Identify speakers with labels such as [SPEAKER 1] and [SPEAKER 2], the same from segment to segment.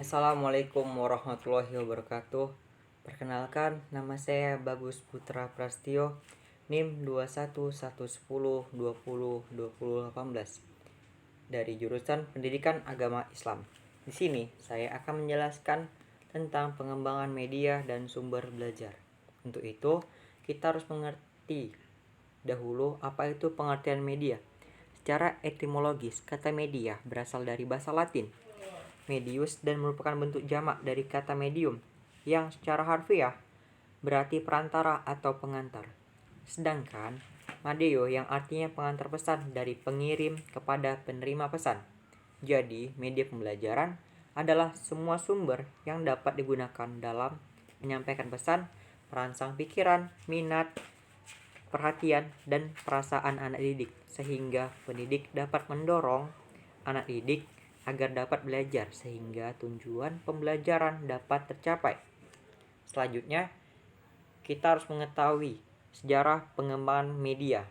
[SPEAKER 1] Assalamualaikum warahmatullahi wabarakatuh. Perkenalkan, nama saya Bagus Putra Prastio, NIM 21110202018 dari jurusan Pendidikan Agama Islam. Di sini saya akan menjelaskan tentang pengembangan media dan sumber belajar. Untuk itu, kita harus mengerti dahulu apa itu pengertian media. Secara etimologis, kata media berasal dari bahasa Latin medius dan merupakan bentuk jamak dari kata medium yang secara harfiah berarti perantara atau pengantar. Sedangkan madeo yang artinya pengantar pesan dari pengirim kepada penerima pesan. Jadi, media pembelajaran adalah semua sumber yang dapat digunakan dalam menyampaikan pesan, merangsang pikiran, minat, perhatian, dan perasaan anak didik, sehingga pendidik dapat mendorong anak didik agar dapat belajar sehingga tujuan pembelajaran dapat tercapai. Selanjutnya, kita harus mengetahui sejarah pengembangan media.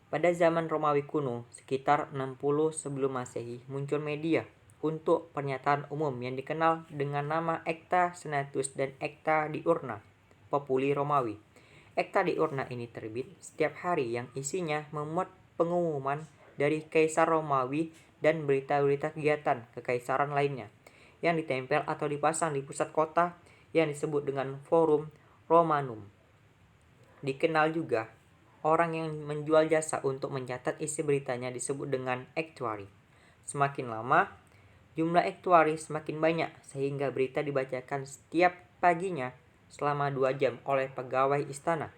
[SPEAKER 1] Pada zaman Romawi kuno, sekitar 60 sebelum Masehi, muncul media untuk pernyataan umum yang dikenal dengan nama Acta Senatus dan Acta Diurna, Populi Romawi. Acta Diurna ini terbit setiap hari yang isinya memuat pengumuman dari Kaisar Romawi dan berita-berita kegiatan kekaisaran lainnya yang ditempel atau dipasang di pusat kota yang disebut dengan Forum Romanum. Dikenal juga orang yang menjual jasa untuk mencatat isi beritanya disebut dengan actuary. Semakin lama, jumlah actuary semakin banyak sehingga berita dibacakan setiap paginya selama 2 jam oleh pegawai istana.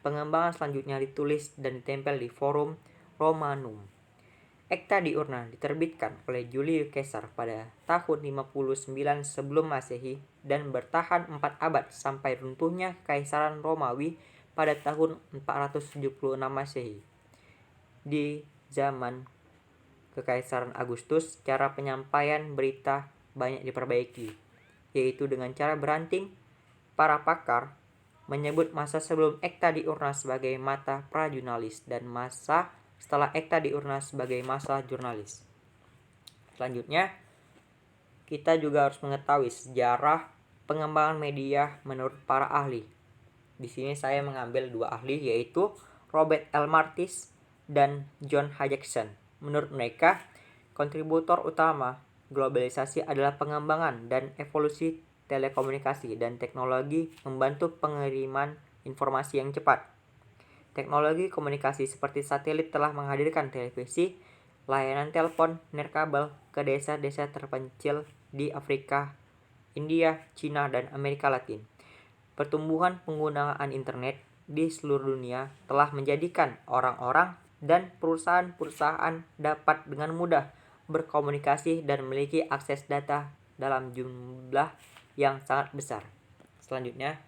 [SPEAKER 1] Pengembangan selanjutnya ditulis dan ditempel di Forum Romanum. Acta Diurna diterbitkan oleh Julius Caesar pada tahun 59 sebelum Masehi dan bertahan 4 abad sampai runtuhnya Kekaisaran Romawi pada tahun 476 Masehi. Di zaman Kekaisaran Agustus, cara penyampaian berita banyak diperbaiki, yaitu dengan cara beranting. Para pakar menyebut masa sebelum Acta Diurna sebagai masa pra-jurnalis dan masa setelah Acta Diurna sebagai masa jurnalis. Selanjutnya, kita juga harus mengetahui sejarah pengembangan media menurut para ahli. Di sini saya mengambil 2 ahli, yaitu Robert L. Martis dan John H. Jackson. Menurut mereka, kontributor utama globalisasi adalah pengembangan dan evolusi telekomunikasi dan teknologi membantu pengiriman informasi yang cepat. Teknologi komunikasi seperti satelit telah menghadirkan televisi, layanan telepon nirkabel ke desa-desa terpencil di Afrika, India, Cina, dan Amerika Latin. Pertumbuhan penggunaan internet di seluruh dunia telah menjadikan orang-orang dan perusahaan-perusahaan dapat dengan mudah berkomunikasi dan memiliki akses data dalam jumlah yang sangat besar. Selanjutnya,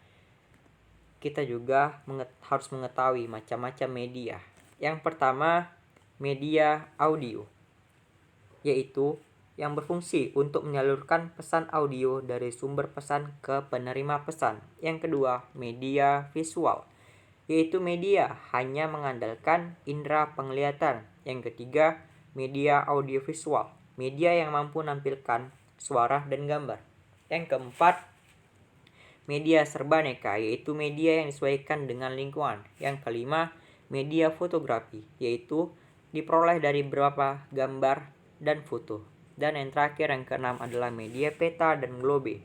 [SPEAKER 1] kita juga harus mengetahui macam-macam media. Yang pertama, media audio, yaitu yang berfungsi untuk menyalurkan pesan audio dari sumber pesan ke penerima pesan. Yang kedua, media visual, yaitu media hanya mengandalkan indera penglihatan. Yang ketiga, media audiovisual, media yang mampu menampilkan suara dan gambar. Yang keempat, media serbaneka, yaitu media yang disesuaikan dengan lingkungan. Yang kelima, media fotografi, yaitu diperoleh dari beberapa gambar dan foto. Dan yang terakhir, yang keenam adalah media peta dan globe.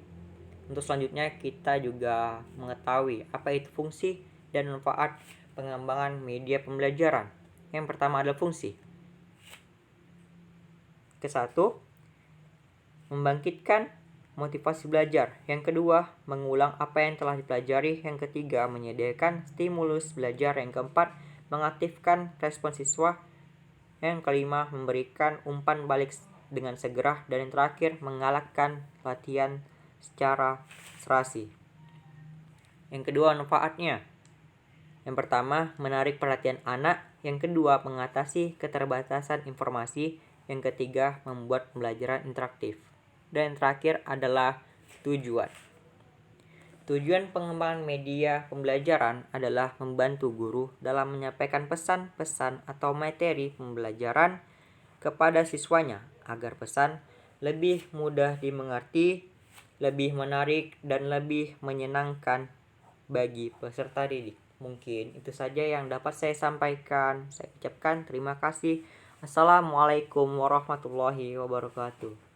[SPEAKER 1] Untuk selanjutnya, kita juga mengetahui apa itu fungsi dan manfaat pengembangan media pembelajaran. Yang pertama adalah fungsi. Ke-1, membangkitkan motivasi belajar. Yang kedua, mengulang apa yang telah dipelajari. Yang ketiga, menyediakan stimulus belajar. Yang keempat, mengaktifkan respon siswa. Yang kelima, memberikan umpan balik dengan segera. Dan yang terakhir, menggalakkan latihan secara serasi. Yang kedua, manfaatnya. Yang pertama, menarik perhatian anak. Yang kedua, mengatasi keterbatasan informasi. Yang ketiga, membuat pembelajaran interaktif. Dan yang terakhir adalah tujuan. Tujuan pengembangan media pembelajaran adalah membantu guru dalam menyampaikan pesan-pesan atau materi pembelajaran kepada siswanya agar pesan lebih mudah dimengerti, lebih menarik, dan lebih menyenangkan bagi peserta didik. Mungkin itu saja yang dapat saya sampaikan. Saya ucapkan terima kasih. Assalamualaikum warahmatullahi wabarakatuh.